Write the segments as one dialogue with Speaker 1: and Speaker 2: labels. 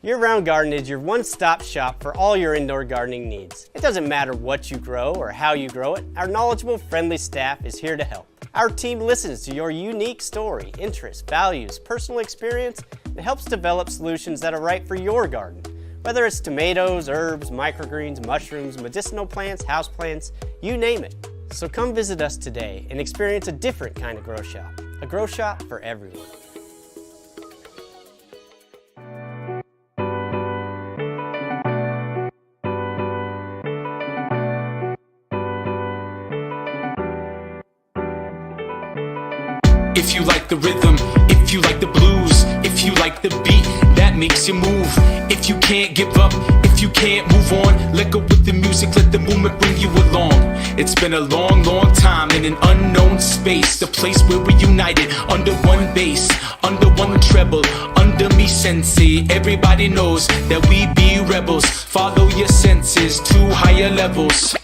Speaker 1: Year-round Garden is your one-stop shop for all your indoor gardening needs. It doesn't matter what you grow or how you grow it, our knowledgeable, friendly staff is here to help. Our team listens to your unique story, interests, values, personal experience, and helps develop solutions that are right for your garden. Whether it's tomatoes, herbs, microgreens, mushrooms, medicinal plants, houseplants, you name it. So come visit us today and experience a different kind of grow shop. A grow shop for everyone.
Speaker 2: If you like the rhythm, if you like the blues, if you like the beat that makes you move, if you can't give up, if you can't move on, let go with the music, let the movement bring you along. It's been a long, long time in an unknown space, the place where we united under one bass, under one treble, under me sensei. Everybody knows that we be rebels. Follow your senses to higher levels.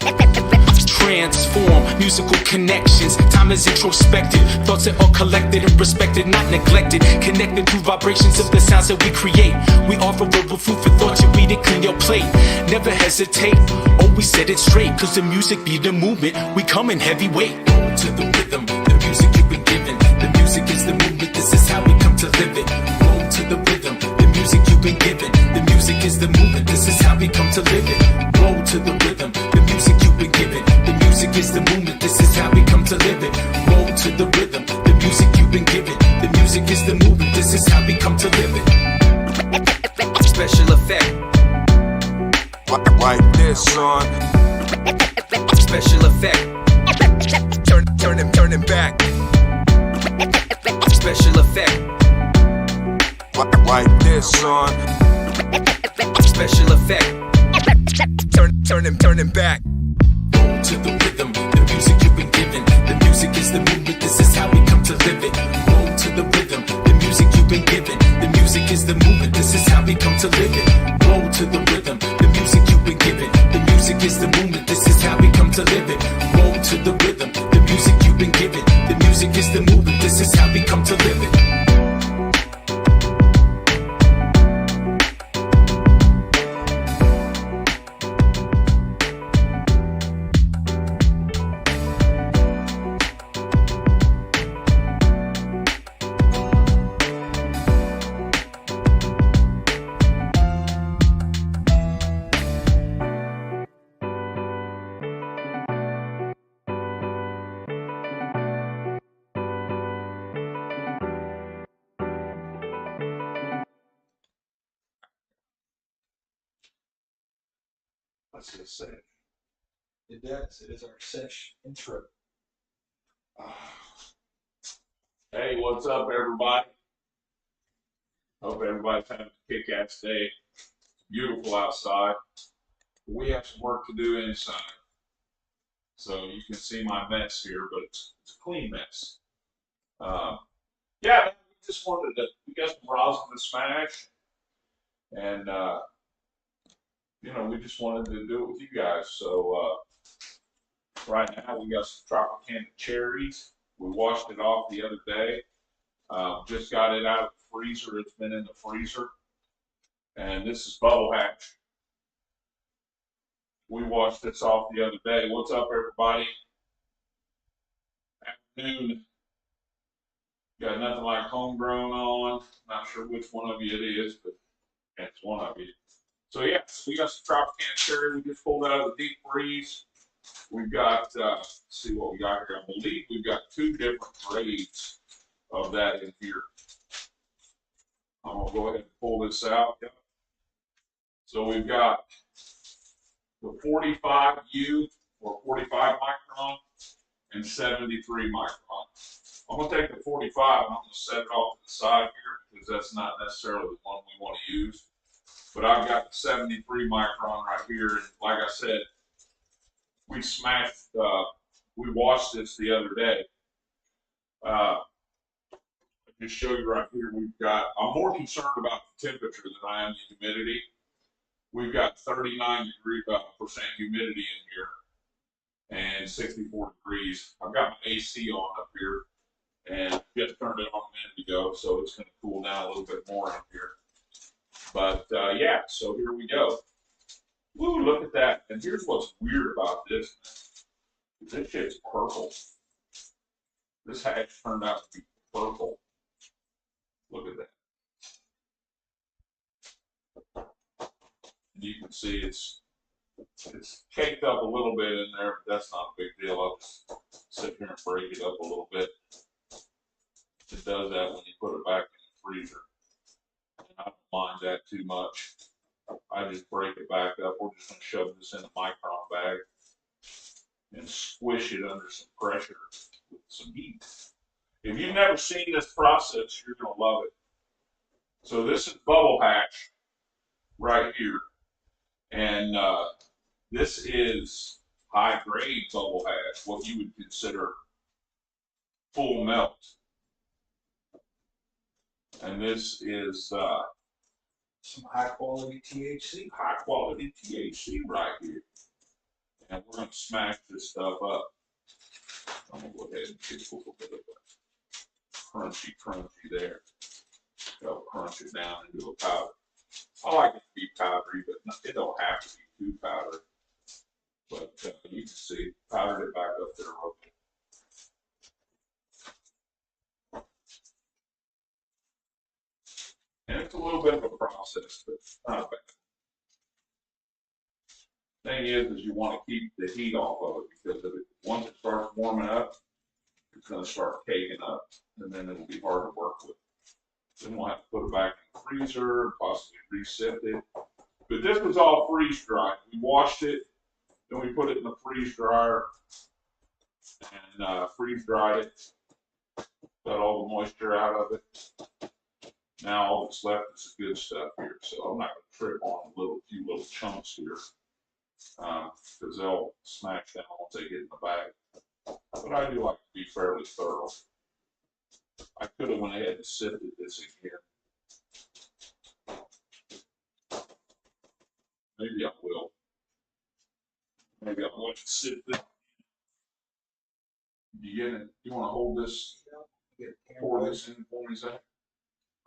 Speaker 2: Transform musical connections. Time is introspective. Thoughts that are collected and respected, not neglected. Connected through vibrations of the sounds that we create. We offer verbal food for thought. You read it, clean your plate. Never hesitate. Always set it straight. Cause the music be the movement. We come in heavyweight. To the rhythm, the music you've been given. The music is the movement. This is how we come to live it. Roll to the rhythm, the music you've been given. The music is the movement. This is how we come to live it. Roll to the rhythm, the music you've been given. The music is the movement, this is how we come to live it. Roll to the rhythm, the music you've been given. The music is the movement, this is how we come to live it. Special effect.
Speaker 3: Like this, son.
Speaker 2: Special effect. Turn it back. Special effect.
Speaker 3: Like this, son.
Speaker 2: Special effect. Turn it back. To the rhythm, the music you've been given. The music is the movement, this is how we come to live it. Roll to the rhythm, the music you've been given. The music is the movement, this is how we come to live it. Roll to the rhythm, the music you've been given. The music is the movement, this is how we come to live it. Roll to the rhythm, the music you've been given. The music is the movement, this is how we come to live it.
Speaker 4: Let's just say it does. It is our session intro.
Speaker 5: Hey, what's up, everybody? Hope everybody's having a kick-ass day. Beautiful outside. We have some work to do inside. So you can see my mess here, but it's a clean mess. Yeah, we just wanted to, we got some rosin smash, and we just wanted to do it with you guys. So right now we got some Tropicana cherries. We washed it off the other day. Just got it out of the freezer. It's been in the freezer. And this is Bubble Hatch. We washed this off the other day. What's up, everybody? Afternoon. Got nothing like homegrown on. Not sure which one of you it is, but it's one of you. So yeah, we got some Tropicana cherry we just pulled out of the deep freeze. We've got, let's see what we got here. I believe we've got two different grades of that in here. I'm gonna go ahead and pull this out. So we've got the 45U or 45 micron and 73 micron. I'm gonna take the 45 and I'm gonna set it off to the side here because that's not necessarily the one we want to use. But I've got the 73 micron right here, and like I said, we washed this the other day. I'll just show you right here. I'm more concerned about the temperature than I am the humidity. We've got 39% humidity in here and 64 degrees. I've got my AC on up here and just turned it on a minute ago, so it's going to cool down a little bit more in here. But yeah, so here we go. Woo, look at that. And here's what's weird about this. This shit's purple. This hatch turned out to be purple. Look at that. And you can see it's caked up a little bit in there, but that's not a big deal. I'll just sit here and break it up a little bit. It does that when you put it back in the freezer. I don't mind that too much. I just break it back up. We're just going to shove this in a micron bag and squish it under some pressure with some heat. If you've never seen this process, you're going to love it. So this is bubble hatch right here. And this is high grade bubble hatch, what you would consider full melt. And this is
Speaker 4: Some high quality THC.
Speaker 5: high quality THC right here. And we're going to smash this stuff up. I'm going to go ahead and get a little bit of a crunchy there. I'll crunch it down into a powder. I like it to be powdery, but it don't have to be too powdery. But you can see, powdered it back up there real quick. And it's a little bit of a process, but not bad. Thing is you want to keep the heat off of it because once it starts warming up, it's going to start caking up, and then it'll be hard to work with. Then we'll have to put it back in the freezer, possibly re-sift it. But this was all freeze dried. We washed it, then we put it in the freeze dryer and freeze dried it. Got all the moisture out of it. Now all that's left is the good stuff here. So I'm not going to trip on a few little chunks here because they'll smash down once they get in the bag. But I do like to be fairly thorough. I could have went ahead and sifted this again. Maybe I will. Maybe I'm going to sift it. You want to hold this, pour this in for me, Zach?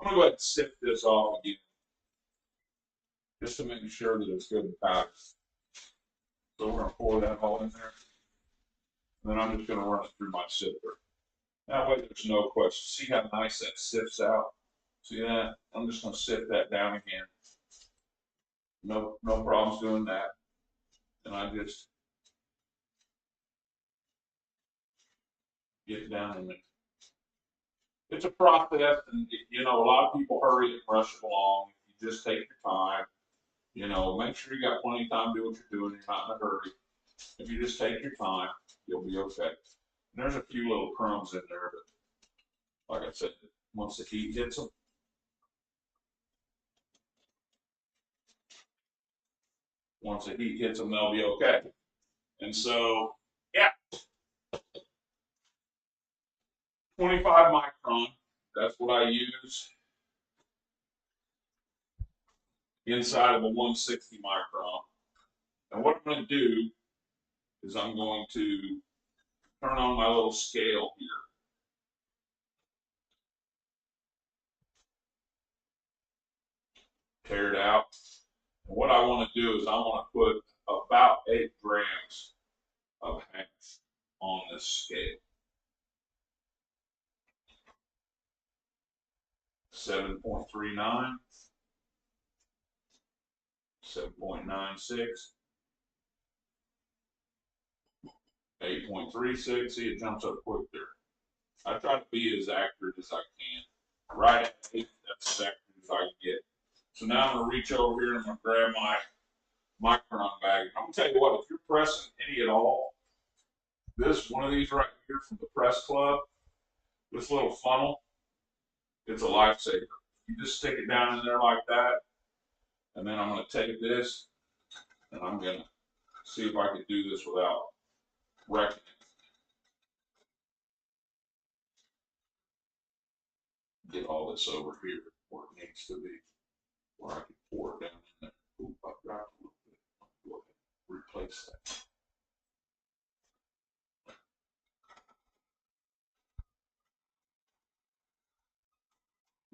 Speaker 5: I'm going to go ahead and sift this off again. Just to make sure that it's good and powdered. So we're going to pour that all in there. And then I'm just going to run it through my sifter. That way there's no question. See how nice that sifts out? See that? I'm just going to sift that down again. No problems doing that. And I just get down in there. It's a process, and you know, a lot of people hurry and rush it along. You just take your time. You know, make sure you got plenty of time to do what you're doing. You're not in a hurry. If you just take your time, you'll be okay. And there's a few little crumbs in there, but like I said, once the heat hits them, they'll be okay. And so, yeah, 25 micron. That's what I use inside of a 160 micron. And what I'm going to do is I'm going to turn on my little scale here. Tear it out. And what I want to do is I want to put about 8 grams of hash on this scale. 7.39, 7.96, 8.36. See, it jumps up quick there. I try to be as accurate as I can. Right at 8, that's as accurate as I can get. So now I'm going to reach over here and I'm going to grab my micron bag. I'm going to tell you what, if you're pressing any at all, one of these right here from the Press Club, this little funnel, it's a lifesaver. You just stick it down in there like that, and then I'm going to take this, and I'm going to see if I can do this without wrecking it. Get all this over here where it needs to be, where I can pour it down in there. Oop, I dropped a little bit. Go ahead and replace that.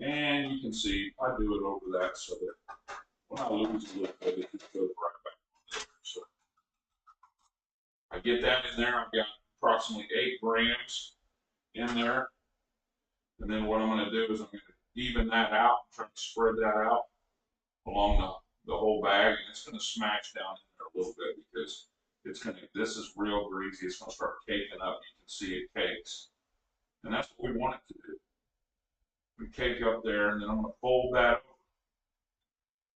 Speaker 5: And you can see I do it over that so that when I lose a little bit, it just goes right back there. So I get that in there. I've got approximately 8 grams in there. And then what I'm going to do is I'm going to even that out, try to spread that out along the whole bag, and it's going to smash down in there a little bit because it's going to, this is real greasy. It's going to start caking up. You can see it cakes. And that's what we want it to do. We cake up there, and then I'm going to fold that over.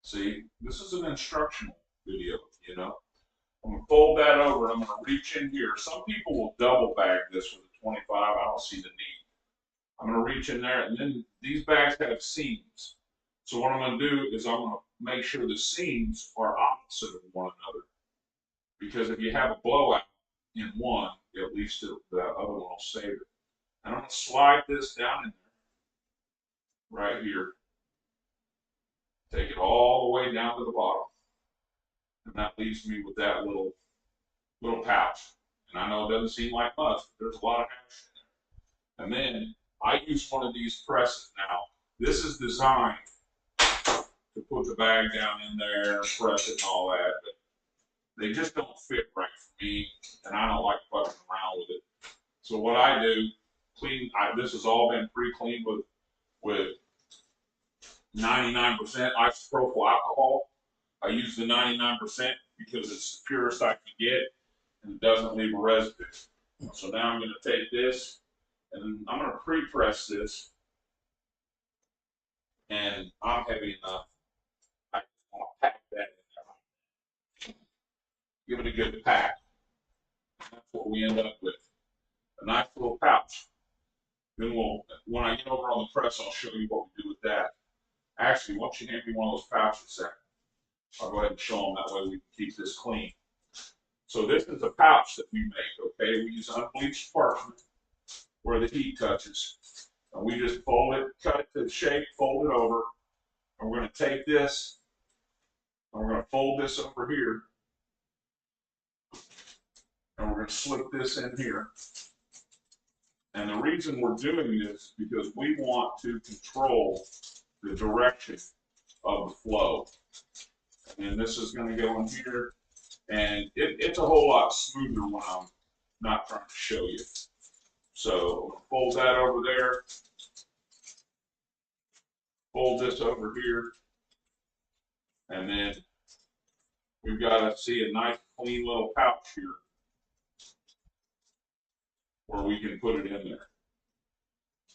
Speaker 5: See, this is an instructional video, you know. I'm going to fold that over, and I'm going to reach in here. Some people will double bag this with a 25. I don't see the need. I'm going to reach in there, and then these bags have seams. So what I'm going to do is I'm going to make sure the seams are opposite of one another. Because if you have a blowout in one, at least the other one will save it. And I'm going to slide this down in there, right here. Take it all the way down to the bottom. And that leaves me with that little pouch. And I know it doesn't seem like much, but there's a lot of action in there. And then I use one of these presses now. This is designed to put the bag down in there and press it and all that, but they just don't fit right for me, and I don't like fucking around with it. So what I do, this has all been pre-cleaned with 99% isopropyl alcohol. I use the 99% because it's the purest I can get, and it doesn't leave a residue. So now I'm going to take this, and I'm going to pre-press this, and I'm heavy enough. I just want to pack that in there. Give it a good pack. That's what we end up with. A nice little pouch. Then when I get over on the press, I'll show you what we do with that. Actually, once you hand me one of those pouches, I'll go ahead and show them. That way we can keep this clean. So this is a pouch that we make, okay? We use unbleached parchment where the heat touches. And we just fold it, cut it to the shape, fold it over. And we're going to take this, and we're going to fold this over here. And we're going to slip this in here. And the reason we're doing this is because we want to control the direction of the flow. And this is going to go in here. And it's a whole lot smoother when I'm not trying to show you. So fold that over there. Fold this over here. And then we've got to see a nice clean little pouch here where we can put it in there.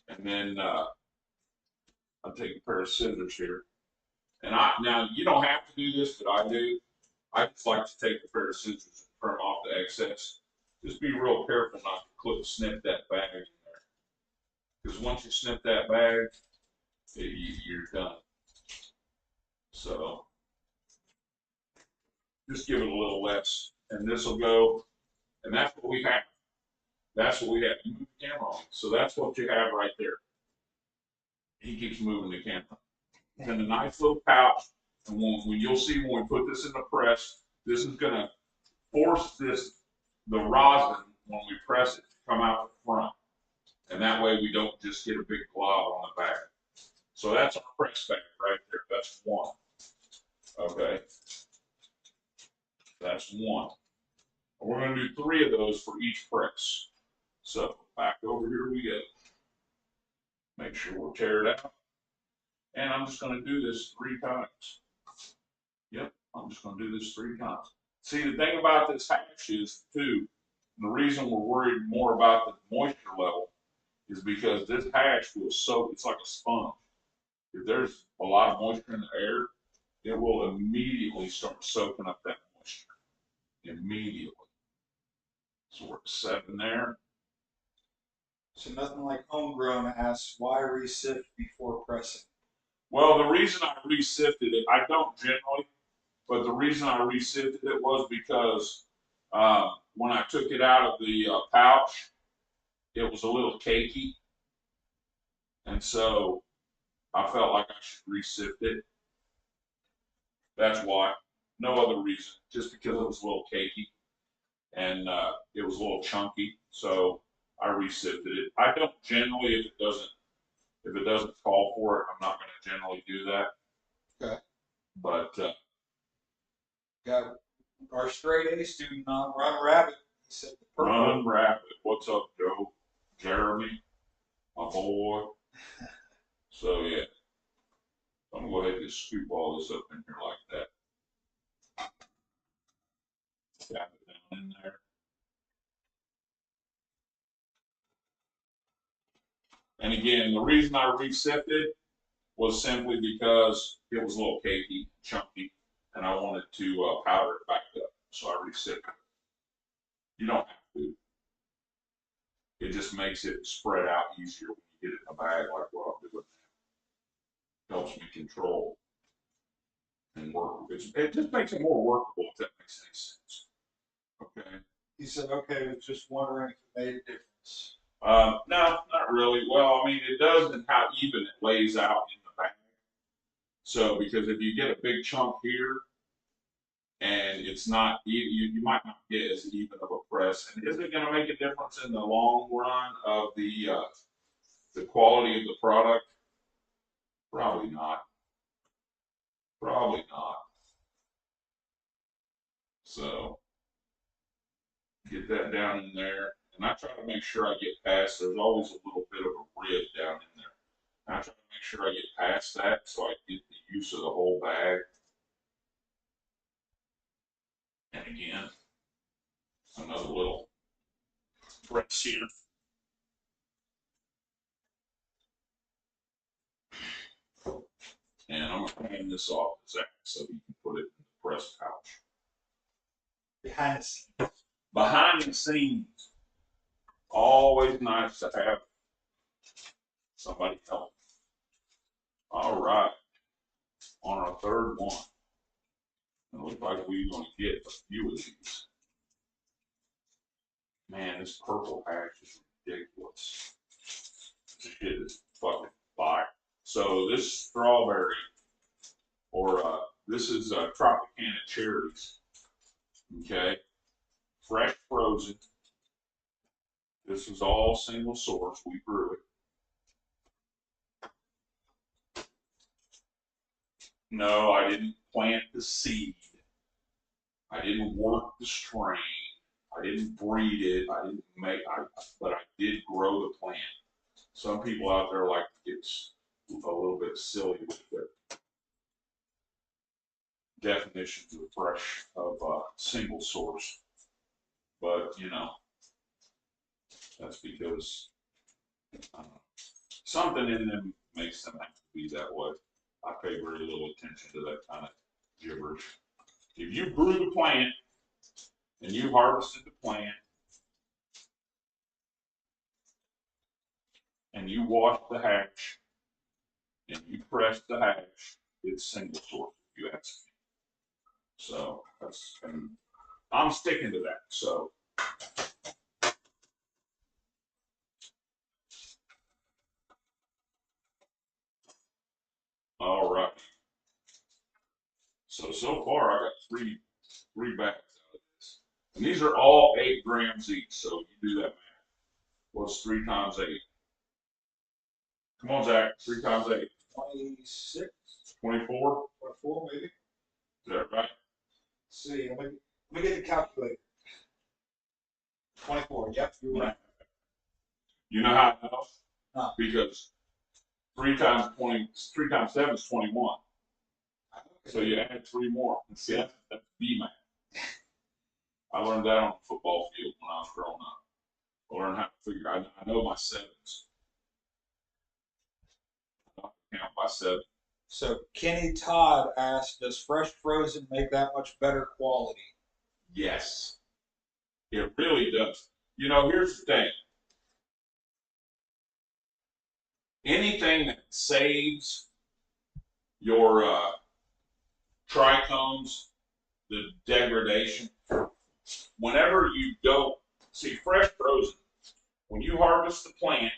Speaker 5: And then I'll take a pair of scissors here. And now you don't have to do this, but I do. I just like to take a pair of scissors and trim off the excess. Just be real careful not to snip that bag in there. Because once you snip that bag, you're done. So just give it a little less, and this will go. And that's what we have. That's what we have. You move the camera on. So that's what you have right there. He keeps moving the camera. And a nice little pouch. And when you'll see when we put this in the press, this is going to force the rosin, when we press it, to come out the front. And that way we don't just get a big glob on the back. So that's our press bag right there. That's one. Okay. That's one. And we're going to do 3 of those for each press. So back over here we go. Make sure we'll tear it out. And I'm just going to do this 3 times. Yep, I'm just going to do this 3 times. See, the thing about this hash is, too, the reason we're worried more about the moisture level is because this hash will soak. It's like a sponge. If there's a lot of moisture in the air, it will immediately start soaking up that moisture. Immediately. So we're 7 there.
Speaker 4: So nothing like homegrown asks, why resift before pressing?
Speaker 5: Well, the reason I resifted it, I don't generally, but the reason I resifted it was because when I took it out of the pouch, it was a little cakey. And so I felt like I should resift it. That's why. No other reason. Just because it was a little cakey and it was a little chunky. So I resifted it. I don't generally, if it doesn't call for it, I'm not going to generally do that.
Speaker 4: Okay.
Speaker 5: But
Speaker 4: Got our straight A student on Run Rabbit. He said the purple.
Speaker 5: Run Rapid, what's up, Joe? Jeremy, my boy. So yeah, I'm gonna go ahead and just scoop all this up in here like that. Tap it down in there. And again, the reason I resifted was simply because it was a little cakey, chunky, and I wanted to powder it back up. So I resifted it. You don't have to. It just makes it spread out easier when you get it in a bag like what I'm doing now. Helps me control and work. It just makes it more workable, if that makes any sense. Okay.
Speaker 4: He said, okay, I was just wondering if it made a difference.
Speaker 5: No, not really. Well, I mean, it does in how even it lays out in the bag. So, because if you get a big chunk here, and it's not, you might not get as even of a press. And is it going to make a difference in the long run of the quality of the product? Probably not. Probably not. So, get that down in there. And I try to make sure I get past, there's always a little bit of a rib down in there. And I try to make sure I get past that so I get the use of the whole bag. And again, another little press here. And I'm going to hand this off to Zach so he can put it in the press pouch.
Speaker 4: Behind the scenes.
Speaker 5: Behind the scenes, always nice to have somebody help. All right, on our third one. It looks like we're going to get a few of these. Man, this purple patch is ridiculous. This shit is fucking fire. So this strawberry, or this is Tropicana cherries. Okay, fresh frozen. This is all single source. We grew it. No, I didn't plant the seed. I didn't work the strain. I didn't breed it. I didn't make. But I did grow the plant. Some people out there like to get a little bit silly with their definitions of fresh of single source, but you know that's because something in them makes them have to be that way. I pay very little attention to that kind of gibberish. If you grew the plant and you harvested the plant and you washed the hatch and you pressed the hatch, it's single source, if you ask me. So that's, and I'm sticking to that. So all right. So far I got three bags out of this. And these are all 8 grams each, so you do that math. What's 3 times 8? Come on, Zach. 3 times 8.
Speaker 4: 26.
Speaker 5: 24?
Speaker 4: 24, maybe.
Speaker 5: Is that right?
Speaker 4: Let's see, let me get the calculator. 24, yep, you're right.
Speaker 5: You know how I know?
Speaker 4: No.
Speaker 5: Because 3 times 7 is 21. So you add 3 more. See, that's B math. I learned that on the football field when I was growing up. I learned how to figure. I know my sevens. I count by 7.
Speaker 4: So Kenny Todd asked, does fresh frozen make that much better quality?
Speaker 5: Yes, it really does. You know, here's the thing. Anything that saves your trichomes, the degradation, whenever you don't see fresh frozen, when you harvest the plant,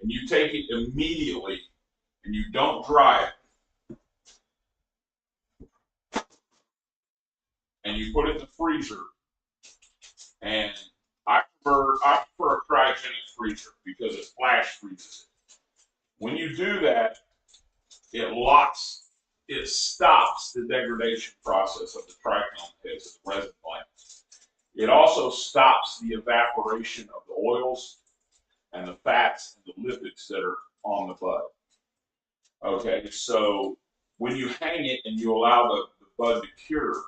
Speaker 5: and you take it immediately and you don't dry it, and you put it in the freezer, and I prefer a cryogenic freezer because it flash freezes it. When you do that, it stops the degradation process of the trichome heads, the resin glands. It also stops the evaporation of the oils and the fats and the lipids that are on the bud. Okay, so when you hang it and you allow the bud to cure,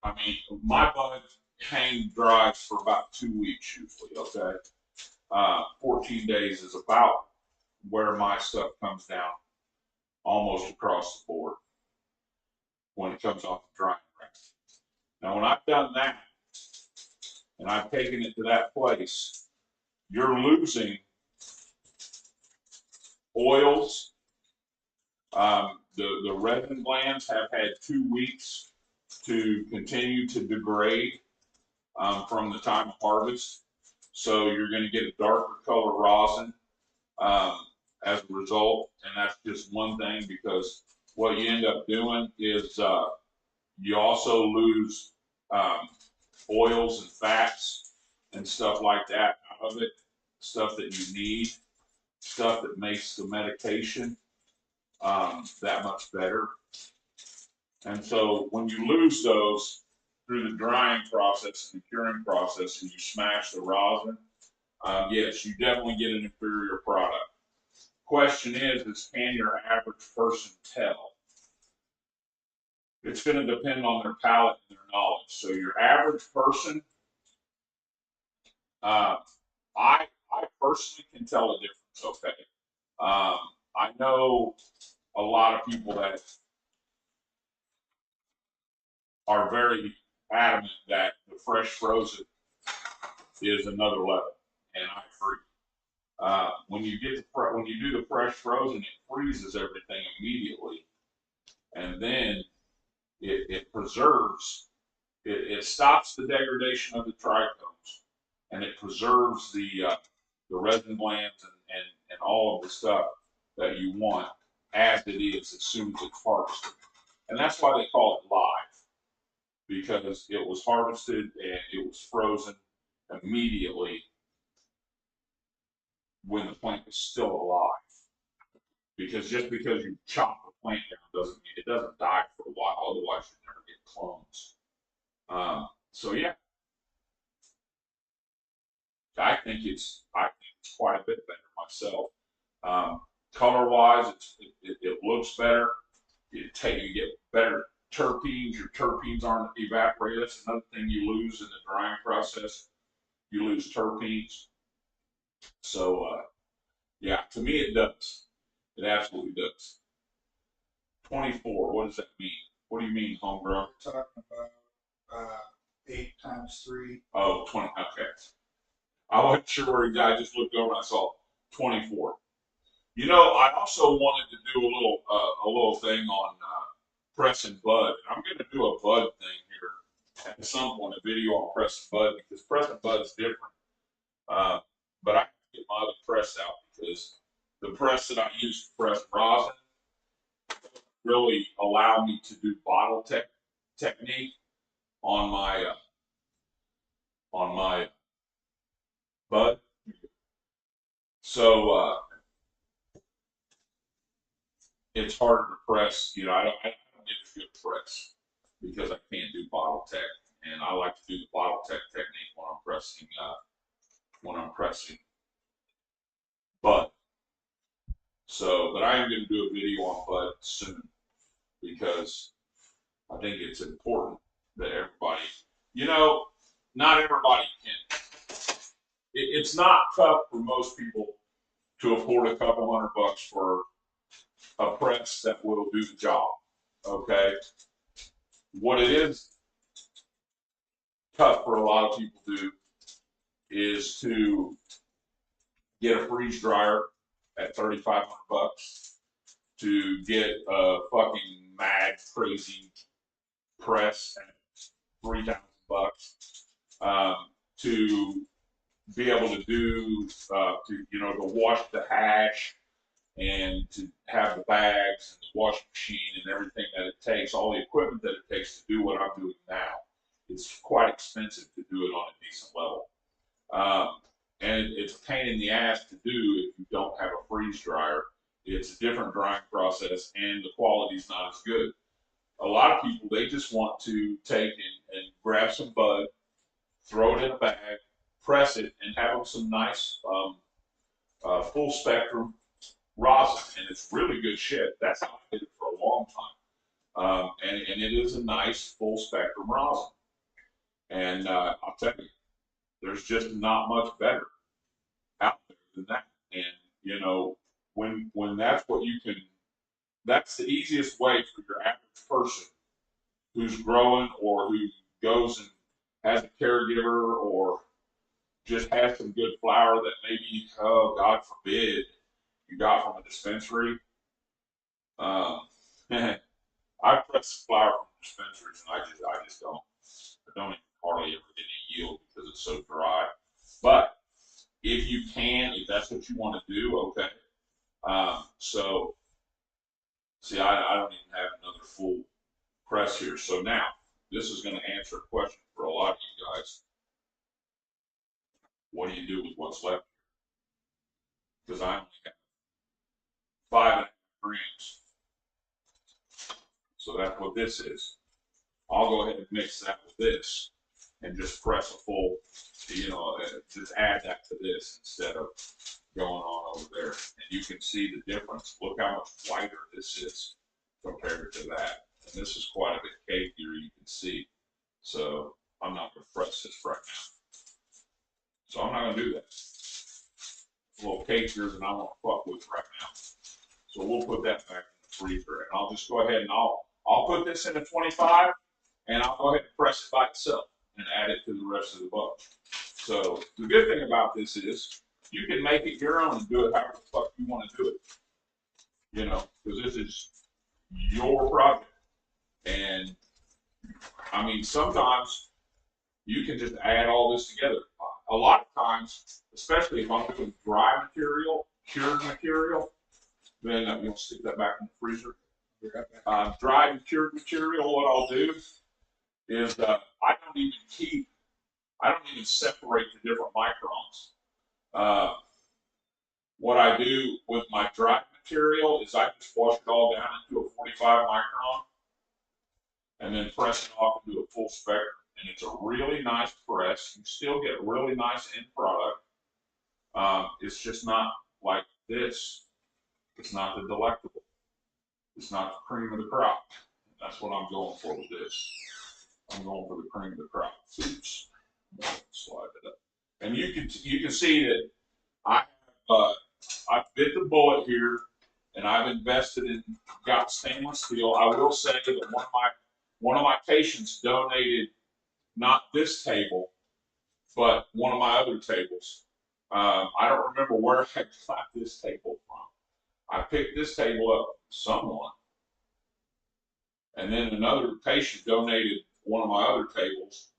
Speaker 5: I mean, my bud hang dries for about 2 weeks usually, okay? 14 days is about where my stuff comes down almost across the board when it comes off the drying rack. Now, when I've done that and I've taken it to that place, you're losing oils. The resin glands have had 2 weeks to continue to degrade from the time of harvest. So you're going to get a darker color rosin as a result. And that's just one thing, because what you end up doing is you also lose oils and fats and stuff like that out of it, stuff that you need, stuff that makes the medication that much better. And so when you lose those through the drying process and the curing process and you smash the rosin, yes, you definitely get an inferior product. Question is can your average person tell? It's going to depend on their palate and their knowledge. So your average person, I personally can tell a difference, okay? I know a lot of people that are very adamant that the fresh frozen is another level, and I agree. When you do the fresh frozen, it freezes everything immediately, and then it preserves. It stops the degradation of the trichomes, and it preserves the resin glands and all of the stuff that you want as it is as soon as it's harvested. And that's why they call it live, because it was harvested and it was frozen immediately when the plant is still alive. Because just because you chop the plant down doesn't mean it doesn't die for a while. Otherwise, you never get clones. So yeah, I think it's quite a bit better myself. Color-wise, it looks better. You get better terpenes. Your terpenes aren't evaporated. That's another thing you lose in the drying process. You lose terpenes. So yeah, to me it does. It absolutely does. 24. What does that mean? What do you mean homegrown?
Speaker 4: We're talking about 8 times 3.
Speaker 5: Oh, 20. Okay. I wasn't sure where I just looked over and I saw 24. You know, I also wanted to do a little thing on pressing bud. I'm going to do a bud thing here at some point, a video on pressing bud, because pressing bud is different. But I have to get my other press out, because the press that I use to press rosin really allow me to do bottle technique on my bud. So it's harder to press. You know, I don't get a good press because I can't do bottle tech, and I like to do the bottle tech technique when I'm pressing bud. So, but I am going to do a video on bud soon, because I think it's important that everybody, you know, not everybody can. It's not tough for most people to afford a couple $100 for a press that will do the job. Okay. What it is tough for a lot of people to do is to get a freeze dryer at $3,500, to get a fucking mad crazy press at $3,000, to be able to do to wash the hash and to have the bags and the washing machine and everything that it takes, all the equipment that it takes to do what I'm doing now. It's quite expensive to do it on a decent level. And it's a pain in the ass to do if you don't have a freeze dryer. It's It's a different drying process, and the quality's not as good. A lot of people, they just want to take and grab some bud, throw it in a bag, press it, and have some nice full spectrum rosin, and it's really good shit. That's how I did it for a long time. And it is a nice full spectrum rosin. And I'll tell you, there's just not much better out there than that. And you know, when that's what you can, that's the easiest way for your average person who's growing or who goes and has a caregiver or just has some good flour that maybe, oh, God forbid, you got from a dispensary. I press flour from dispensaries, and I just don't. I don't even hardly ever get any yield because it's so dry. But if you can, if that's what you want to do, okay. So, see, I don't even have another full press here. So now, this is going to answer a question for a lot of you guys. What do you do with what's left? Because I only have 5.5 grams. So that's what this is. I'll go ahead and mix that with this and just press a full, you know, just add that to this instead of going on over there. And you can see the difference. Look how much whiter this is compared to that. And this is quite a bit cakeier, you can see. So I'm not going to press this right now. So I'm not going to do that. It's a little cakeier than I want to fuck with right now. So we'll put that back in the freezer. And I'll just go ahead and I'll put this in a 25 and I'll go ahead and press it by itself and add it to the rest of the bunch. So the good thing about this is you can make it your own and do it however the fuck you want to do it. You know, because this is your project. And I mean, sometimes you can just add all this together. A lot of times, especially if I'm doing dry material, cured material, then you'll stick that back in the freezer. Dry and cured material, what I'll do is I don't even separate the different microns. What I do with my dry material is I just wash it all down into a 45 micron and then press it off into a full spectrum. And it's a really nice press. You still get a really nice end product. It's just not like this. It's not the delectable. It's not the cream of the crop. That's what I'm going for with this. I'm going for the cream of the crop. Oops. Slide it up. And you can see that I bit the bullet here, and I've invested in got stainless steel. I will say that one of my patients donated not this table, but one of my other tables. I don't remember where I got this table from. I picked this table up from someone, and then another patient donated one of my other tables,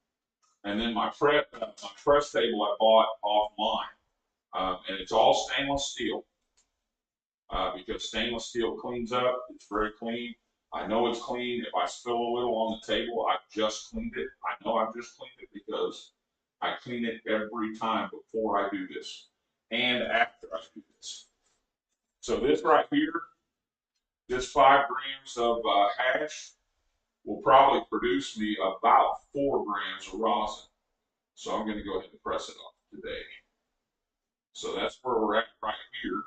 Speaker 5: and then my press table I bought offline, and it's all stainless steel because stainless steel cleans up. It's very clean. I know it's clean. If I spill a little on the table, I've just cleaned it. I know I've just cleaned it because I clean it every time before I do this and after I do this. So this right here, this 5 grams of hash will probably produce me about 4 grams of rosin. So I'm going to go ahead and press it off today. So that's where we're at right here.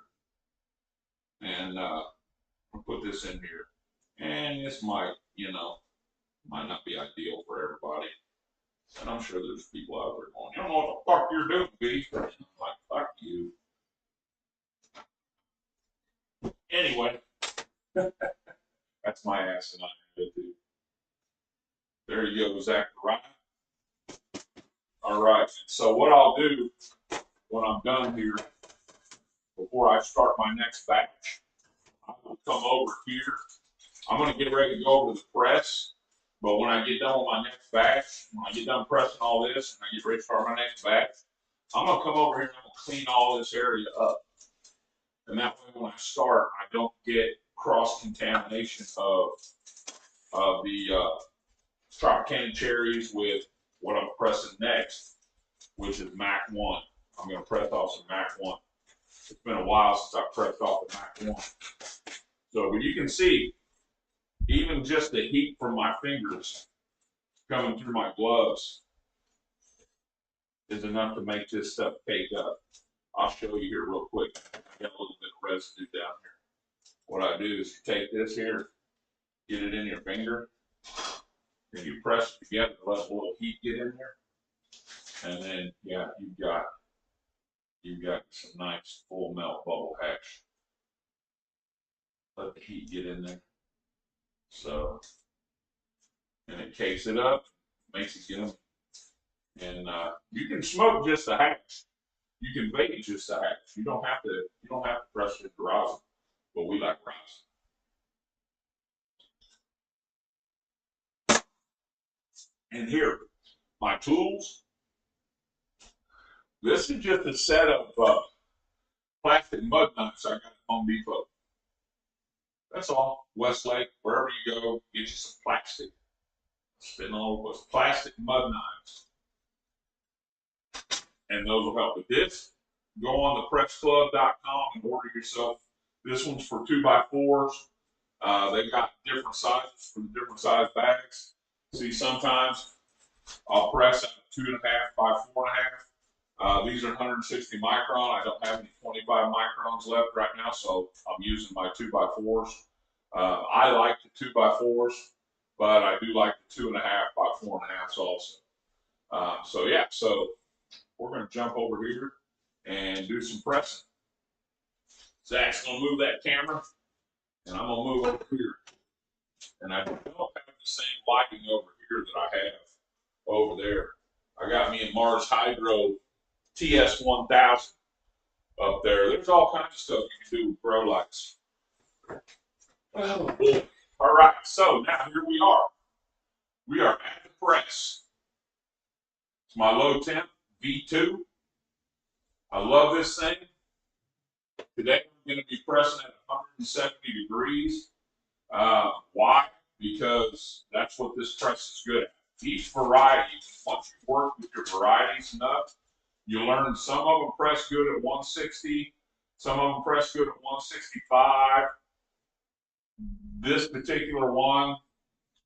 Speaker 5: And I'll put this in here. And this might, might not be ideal for everybody. And I'm sure there's people out there going, you don't know what the fuck you're doing, B. I'm like, fuck you. Anyway, that's my ass and I too. There you go, Zachariah. All right, so what I'll do when I'm done here, before I start my next batch, I will come over here. I'm going to get ready to go over to the press, but when I get done with my next batch, when I get done pressing all this and I get ready to start my next batch, I'm going to come over here and I'm going to clean all this area up. And that way when I start, I don't get cross-contamination of the Tropicana cherries with what I'm pressing next, which is Mac 1. I'm going to press off some Mac 1. It's been a while since I pressed off the back one. So, but you can see, even just the heat from my fingers coming through my gloves is enough to make this stuff cake up. I'll show you here real quick. I got a little bit of residue down here. What I do is you take this here, get it in your finger, and you press it together to let a little heat get in there. And then, yeah, you've got some nice full melt bubble hash. Let the heat get in there. So, and it cakes it up, makes it yummy. And you can smoke just a hash. You can bake just a hash. You don't have to press it to rosin, but we like rosin. And here, my tools. This is just a set of plastic mud knives I got at Home Depot. That's all. Westlake, wherever you go, get you some plastic. Spin all with plastic mud knives. And those will help with this. Go on the pressclub.com and order yourself. This one's for 2x4s. They've got different sizes for the different size bags. See, sometimes I'll press at 2.5 by 4.5. These are 160 micron. I don't have any 25 microns left right now, so I'm using my 2x4s. I like the 2x4s, but I do like the 2.5 by 4.5s also. So yeah, so we're going to jump over here and do some pressing. Zach's going to move that camera, and I'm going to move over here. And I don't have the same lighting over here that I have over there. I got me a Mars Hydro TS1000 up there. There's all kinds of stuff you can do with grow lights. Oh boy. All right, so now here we are. We are at the press. It's my low temp V2. I love this thing. Today I'm going to be pressing at 170 degrees. Why? Because that's what this press is good at. Each variety, once you work with your varieties enough, you learn some of them press good at 160, some of them press good at 165. This particular one,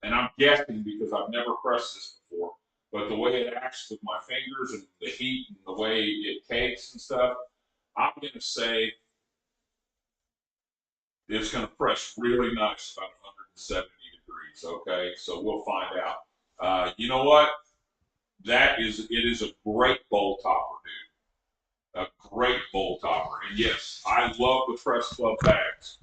Speaker 5: and I'm guessing because I've never pressed this before, but the way it acts with my fingers and the heat and the way it cakes and stuff, I'm going to say it's going to press really nice about 170 degrees, okay? So we'll find out. You know what? It is a great bowl topper, dude. A great bowl topper. And yes, I love the Press Club bags.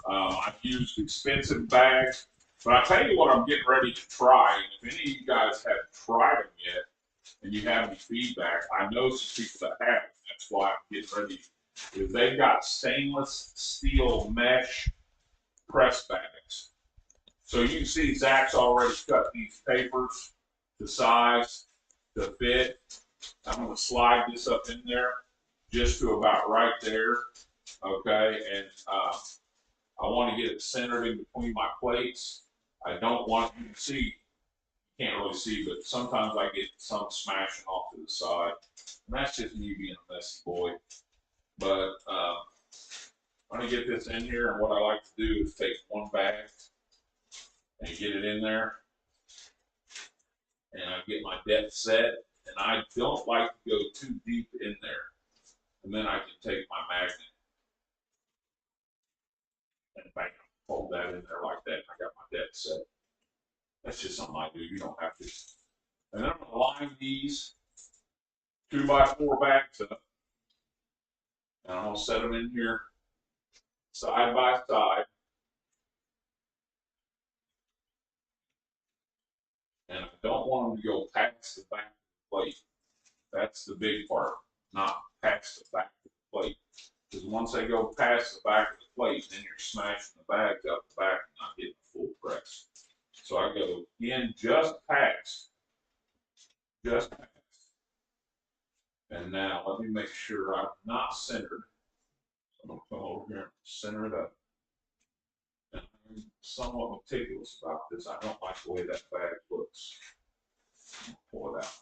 Speaker 5: I've used expensive bags, but I'll tell you what I'm getting ready to try. And if any of you guys haven't tried them yet and you have any feedback, I know some people that have. That's why I'm getting ready. Is they've got stainless steel mesh press bags. So you can see Zach's already cut these papers to size, to fit. I'm going to slide this up in there just to about right there, okay? And I want to get it centered in between my plates. I don't want, you can see, you can't really see, but sometimes I get some smashing off to the side. And that's just me being a messy boy. But I'm going to get this in here, and what I like to do is take one bag and get it in there. And I get my depth set, and I don't like to go too deep in there. And then I can take my magnet and bam, hold that in there like that. I got my depth set. That's just something I do. You don't have to. And then I'm going to line these 2x4 bags up. And I'm going to set them in here side by side. And I don't want them to go past the back of the plate. That's the big part, not past the back of the plate. Because once they go past the back of the plate, then you're smashing the bags out the back and not getting a full press. So I go in just past. And now let me make sure I'm not centered. So I'm going to come over here and center it up. And I'm somewhat meticulous about this. I don't like the way that bag looks. I'm going to pull it out.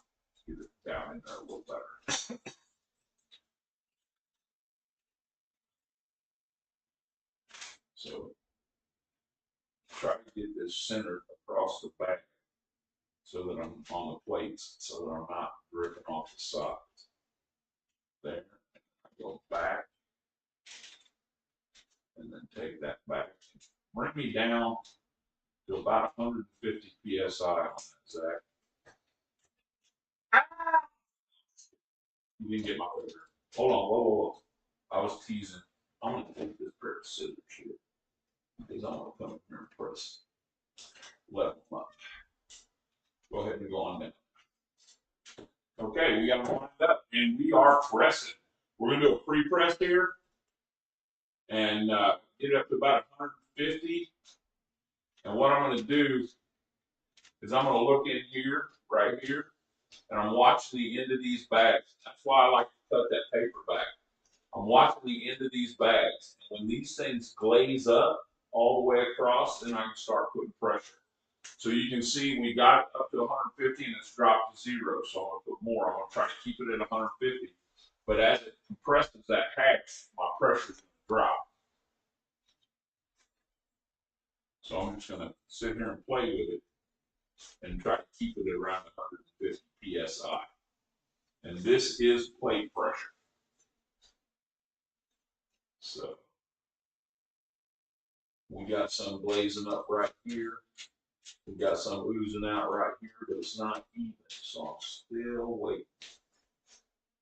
Speaker 5: Get it down in there a little better. So try to get this centered across the back so that I'm on the plates, so that I'm not dripping off the sides. There, I go back, and then take that back. Bring me down to about 150 psi on that, Zach. You didn't get my finger. Hold on, whoa. I was teasing. I'm gonna take this pair of scissors here because I'm gonna come in here and press. Level them up. Go ahead and go on down. Okay, we got them lined up, and we are pressing. We're gonna do a pre-press here, and get it up to about 150. And what I'm gonna do is I'm gonna look in here, right here, and I'm watching the end of these bags. That's why I like to cut that paper back. I'm watching the end of these bags. And when these things glaze up all the way across, then I can start putting pressure. So you can see we got up to 150 and it's dropped to 0. So I'm gonna put more. I'm gonna try to keep it at 150. But as it compresses that hatch, my pressure is gonna drop. So I'm just gonna sit here and play with it and try to keep it around 150 psi. And this is plate pressure. So we got some blazing up right here. We got some oozing out right here, but it's not even. So I'm still waiting.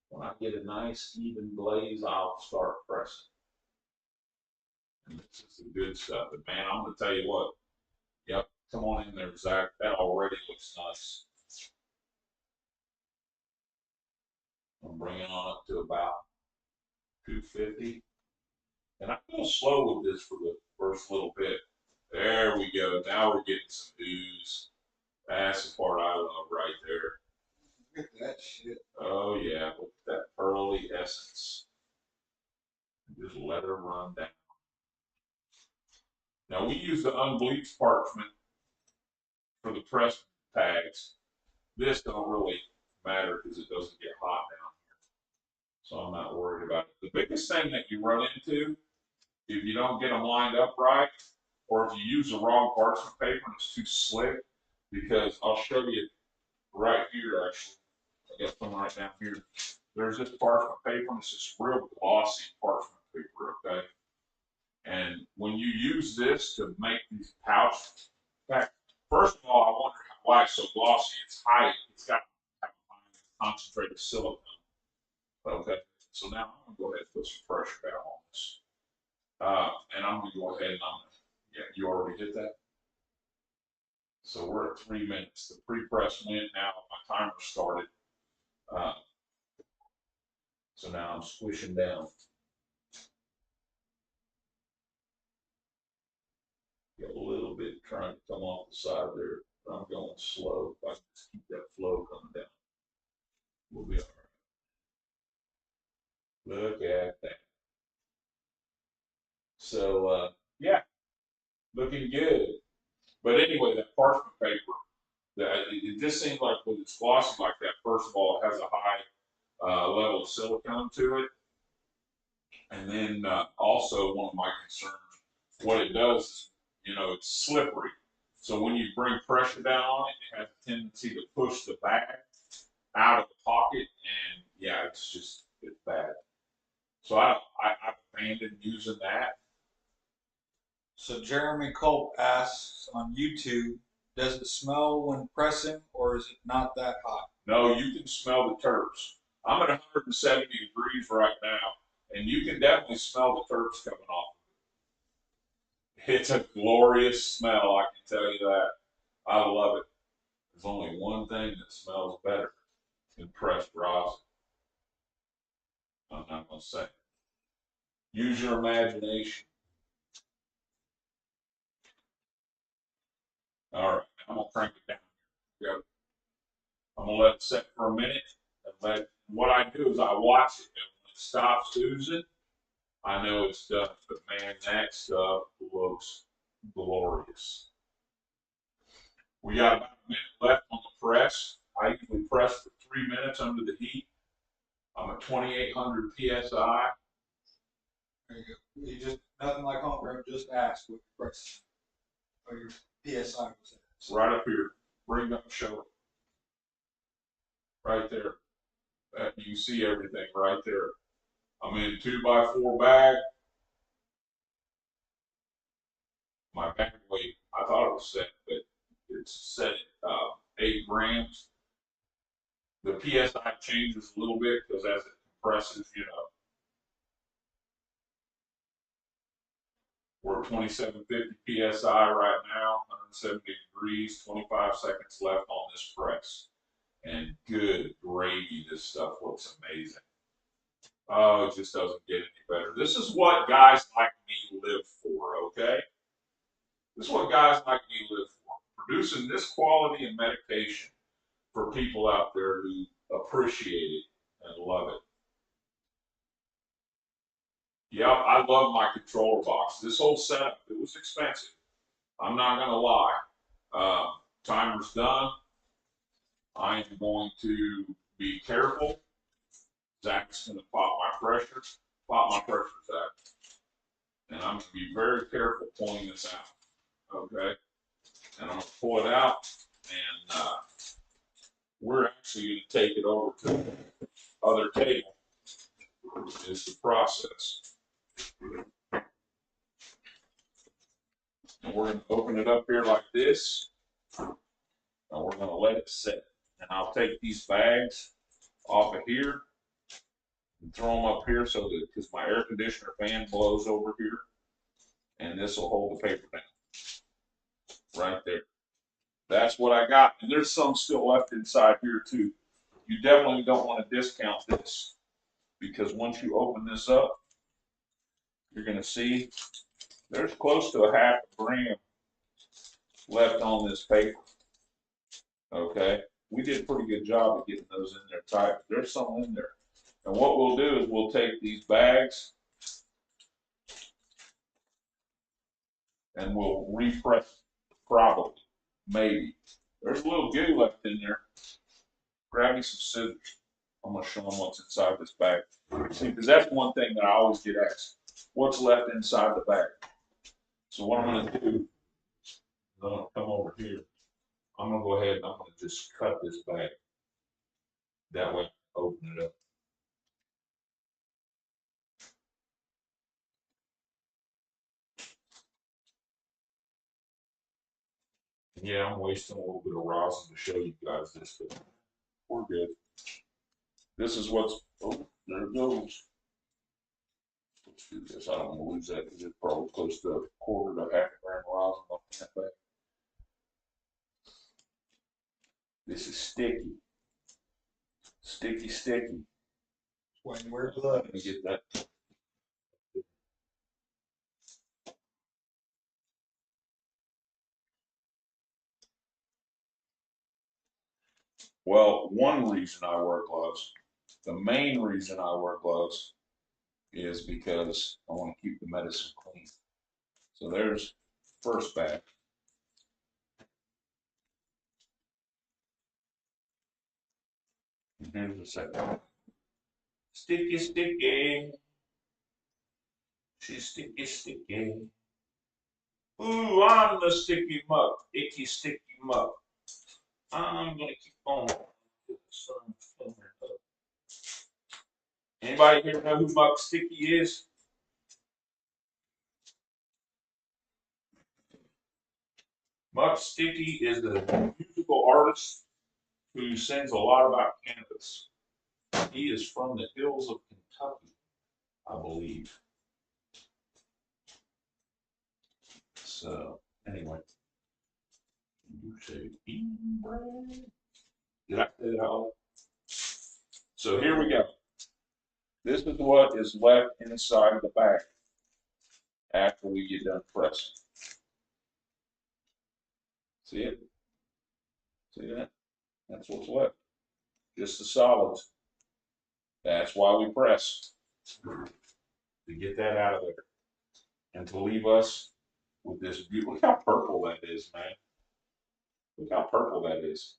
Speaker 5: When I get a nice even blaze, I'll start pressing. And this is the good stuff. And man, I'm gonna tell you what. Yep, come on in there, Zach. That already looks nice. I'm bringing on up to about 250. And I go slow with this for the first little bit. There we go. Now we're getting some ooze. That's the part I love right there.
Speaker 4: Look at that shit.
Speaker 5: Oh yeah, with that pearly essence. Just let her run down. Now we use the unbleached parchment for the press tags. This don't really matter because it doesn't get hot down here. So I'm not worried about it. The biggest thing that you run into, if you don't get them lined up right, or if you use the wrong parchment paper and it's too slick, because I'll show you right here actually. I got some right down here. There's this parchment paper, and it's this real glossy parchment paper, okay? And when you use this to make these pouches, in fact, first of all, I wonder why it's so glossy. It's high, it's got concentrated silicone. Okay, so now I'm gonna go ahead and put some pressure down on this. And I'm gonna go ahead and yeah, you already did that? So we're at 3 minutes. The pre-press went now, my timer started. So now I'm squishing down. Got a little bit trying to come off the side there, but I'm going slow. If I can just keep that flow coming down, we'll be all right. Look at that. So, yeah, looking good. But anyway, that parchment paper, it just seems like when it's glossy like that, first of all, it has a high level of silicone to it. And then also one of my concerns, what it does is, you know, it's slippery. So when you bring pressure down on it, it has a tendency to push the bag out of the pocket, and yeah, it's bad. So I've abandoned using that.
Speaker 4: So Jeremy Culp asks on YouTube, does it smell when pressing, or is it not that hot?
Speaker 5: No, you can smell the terps. I'm at 170 degrees right now, and you can definitely smell the terps coming off. It's a glorious smell, I can tell you that. I love it. There's only one thing that smells better than pressed rosin. I'm not going to say. Use your imagination. All right, I'm going to crank it down. Go. I'm going to let it set for a minute. And what I do is I watch it. And when it stops oozing, I know it's done. But man, that stuff looks glorious. We got about a minute left on the press. I usually press for 3 minutes under the heat. I'm at 2,800 psi.
Speaker 4: There you go. You just, nothing like homegrown, just ask what your price or your PSI was at.
Speaker 5: Right up here. Bring up and show it. Right there. You can see everything right there. I'm in 2x4 bag. My bag weight, I thought it was set, but it's set at 8 grams. The PSI changes a little bit because as it compresses, you know, we're at 2750 PSI right now, 170 degrees, 25 seconds left on this press. And good gravy, this stuff looks amazing. Oh, it just doesn't get any better. This is what guys like me live for, okay? This is what guys like me live for. Producing this quality of medication for people out there who appreciate it and love it. Yeah, I love my controller box. This whole setup, it was expensive. I'm not going to lie. Timer's done. I am going to be careful. Zach's going to pop my pressure. Pop my pressure, Zach. And I'm going to be very careful pulling this out. Okay? And I'm going to pull it out. And we're actually going to take it over to the other table. Is the process. And we're going to open it up here like this. And we're going to let it sit. And I'll take these bags off of here and throw them up here so that, because my air conditioner fan blows over here, and this will hold the paper down. Right there. That's what I got. And there's some still left inside here too. You definitely don't want to discount this, because once you open this up, you're going to see there's close to a half a gram left on this paper. Okay, we did a pretty good job of getting those in there tight. There's some in there. And what we'll do is we'll take these bags and we'll repress, probably, maybe. There's a little goo left in there. Grab me some scissors. I'm going to show them what's inside this bag. See, because that's one thing that I always get asked. What's left inside the bag? So what I'm going to do is I'm going to come over here. I'm going to go ahead and I'm going to just cut this bag. That way, open it up. Yeah, I'm wasting a little bit of rosin to show you guys this, but we're good. This is what's, oh, there it goes. Let's do this. I don't want to lose that because it's probably close to a quarter to half a gram of rosin on that bag. This is sticky. Sticky, sticky.
Speaker 4: When you wear gloves.
Speaker 5: Let me get that. Well, one reason I wear gloves, the main reason I wear gloves is because I want to keep the medicine clean. So there's first bag. And here's the second. Sticky, sticky. She's sticky, sticky. Ooh, I'm the sticky muck. Icky, sticky muck. I'm gonna keep on. Anybody here know who Muck Sticky is? Muck Sticky is a musical artist who sings a lot about cannabis. He is from the hills of Kentucky, I believe. So, anyway. You say bean bread? Did I say that all? So here we go. This is what is left inside the bag after we get done pressing. See it? See that? That's what's left. Just the solids. That's why we press. To get that out of there. And to leave us with this beautiful, look how purple that is, man. Look how purple that is.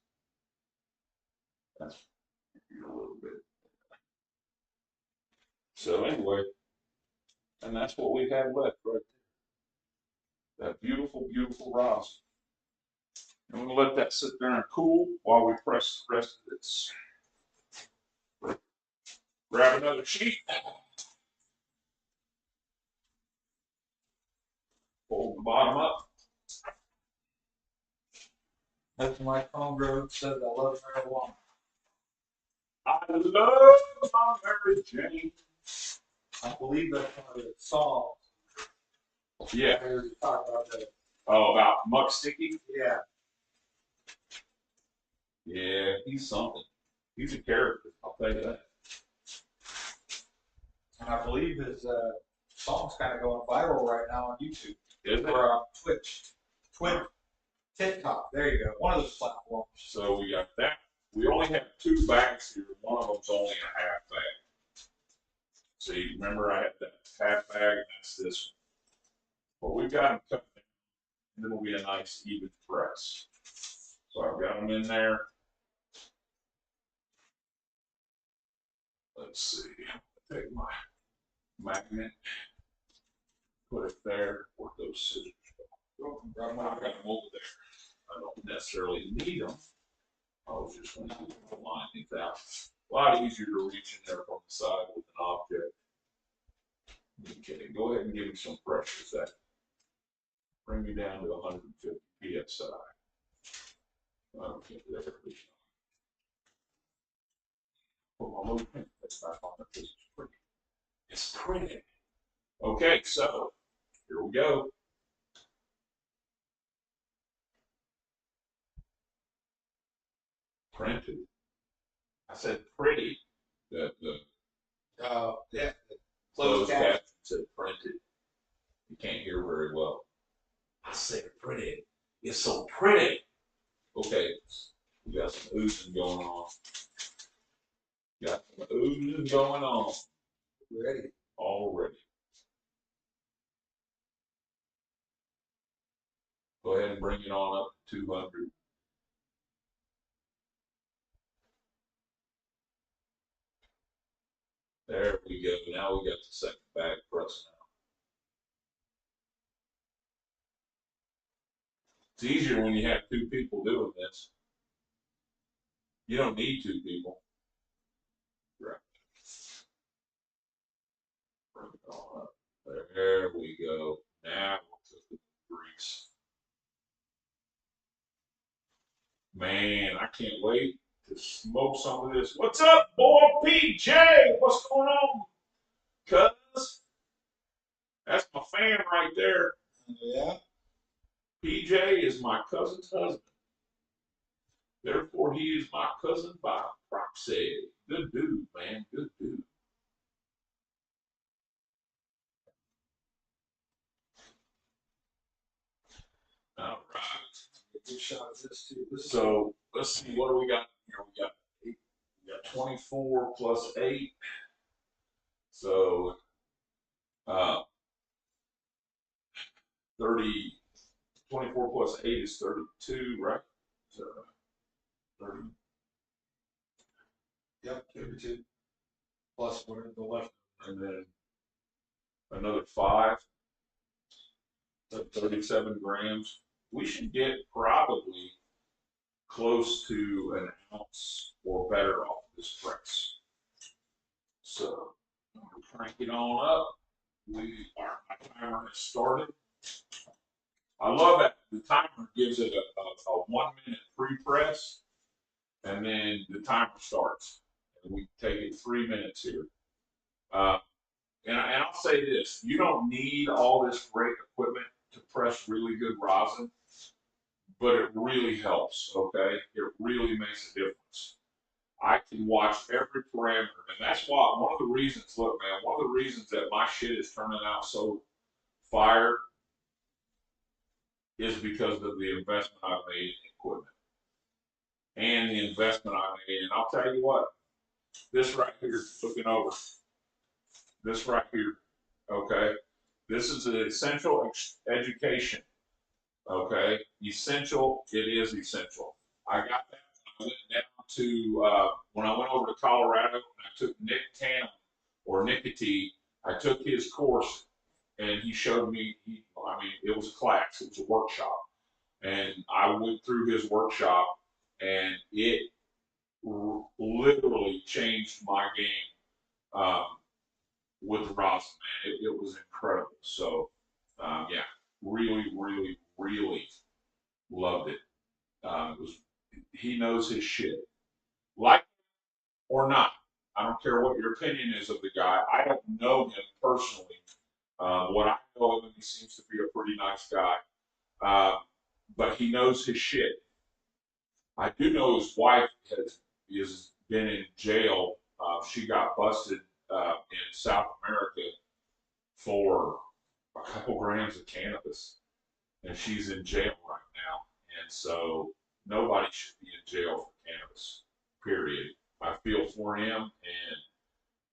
Speaker 5: That's a little bit. So anyway, And that's what we have left right there. That beautiful, beautiful rosin. And we'll let that sit there and cool while we press the rest of this. Grab another sheet. Fold the bottom up.
Speaker 4: That's my homegrown says I love marijuana.
Speaker 5: I love my Mary Jane.
Speaker 4: I believe that's one of the songs.
Speaker 5: Yeah.
Speaker 4: I heard you talk about that.
Speaker 5: Oh, about Muck Sticky?
Speaker 4: Yeah.
Speaker 5: Yeah, he's something. He's a character, I'll tell you that.
Speaker 4: And I believe his song's kind of going viral right now on YouTube.
Speaker 5: Is it?
Speaker 4: Or Twitch. TikTok. There you go. One of those platforms.
Speaker 5: So we got that. We only have 2 bags here. One of them's only a half bag. See, remember I had that half bag, and that's this one. But we've got them cut down, and it'll be a nice even press. So I've got them in there. Let's see. Take my magnet, put it there, where those scissors go. I've got them over there. I don't necessarily need them. I was just going to line these out. A lot easier to reach in there from the side with an object. Okay, go ahead and give me some pressure. That bring me down to 150 psi. Okay, there we go. Put my little pin back on it. It's pretty. It's pretty. Okay, so here we go. Printed. I said pretty. The
Speaker 4: Yeah.
Speaker 5: closed caption said printed. You can't hear very well. I said pretty. It's so pretty. Okay, we got some oozing going on. Got some oozing going on.
Speaker 4: Ready.
Speaker 5: Already. Go ahead and bring it on up to 200. There we go. Now we got the second bag pressed now. It's easier when you have 2 people doing this. You don't need 2 people. Right. Bring it on up. There we go. Now we'll put the grease. Man, I can't wait to smoke some of this. What's up, boy? PJ? What's going on? Cuz? That's my fan right there.
Speaker 4: Yeah.
Speaker 5: PJ is my cousin's husband. Therefore, he is my cousin by proxy. Good dude, man. Good dude. All right.
Speaker 4: Good shot of this too.
Speaker 5: So let's see, what do we got here? We got 24 plus 8. So 30, 24 plus 8 is 32, right? So 30.
Speaker 4: Yep, 32. Plus whatever the left.
Speaker 5: And then another 5. So 37 grams. We should get probably close to an ounce or better off this press. So we'll crank it on up. My timer has started. I love that the timer gives it a 1 minute pre-press, and then the timer starts. And we take it 3 minutes here. And I'll say this: you don't need all this great equipment to press really good rosin, but it really helps. Okay, it really makes a difference. I can watch every parameter, and that's why one of the reasons. Look, man, one of the reasons that my shit is turning out so fire is because of the investment I've made in equipment and the investment I made. And I'll tell you what, this right here, looking over, this right here, okay, this is an essential education, okay, essential, it is essential. I got that when I went down to, when I went over to Colorado and I took Nick Tanham, or Nickety, I took his course and he showed me. I mean, it was a class, it was a workshop, and I went through his workshop, and it literally changed my game with rosin. Man, it was incredible. So, yeah, really, really, really loved it. It was, he knows his shit, like or not. I don't care what your opinion is of the guy. I don't know him personally. What I know of him, he seems to be a pretty nice guy. But he knows his shit. I do know his wife has been in jail. She got busted in South America for a couple grams of cannabis, and she's in jail right now. And so nobody should be in jail for cannabis. Period. I feel for him, and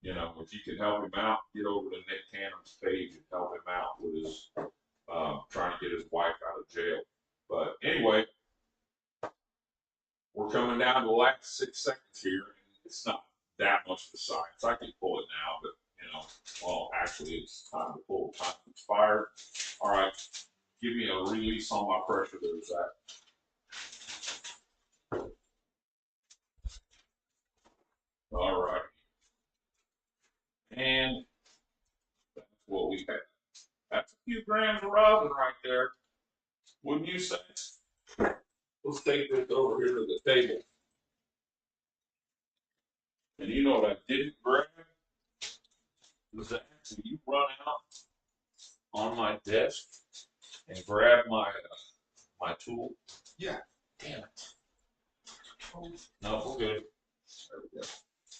Speaker 5: you know, if you can help him out, get over to Nick Cannon's page and help him out with his trying to get his wife out of jail. But anyway, we're coming down to the last 6 seconds here, and it's not that much of a science. I can pull it now, but you know, well, actually, it's time to pull. Time expired. All right, give me a release on my pressure. There's that. All right, and that's what we have. That's a few grams of rosin right there, wouldn't you say? Let's take this over here to the table. And you know what I didn't grab? Was actually you run out on my desk and grab my my tool.
Speaker 4: Yeah.
Speaker 5: Damn it. No, we're good. There we go.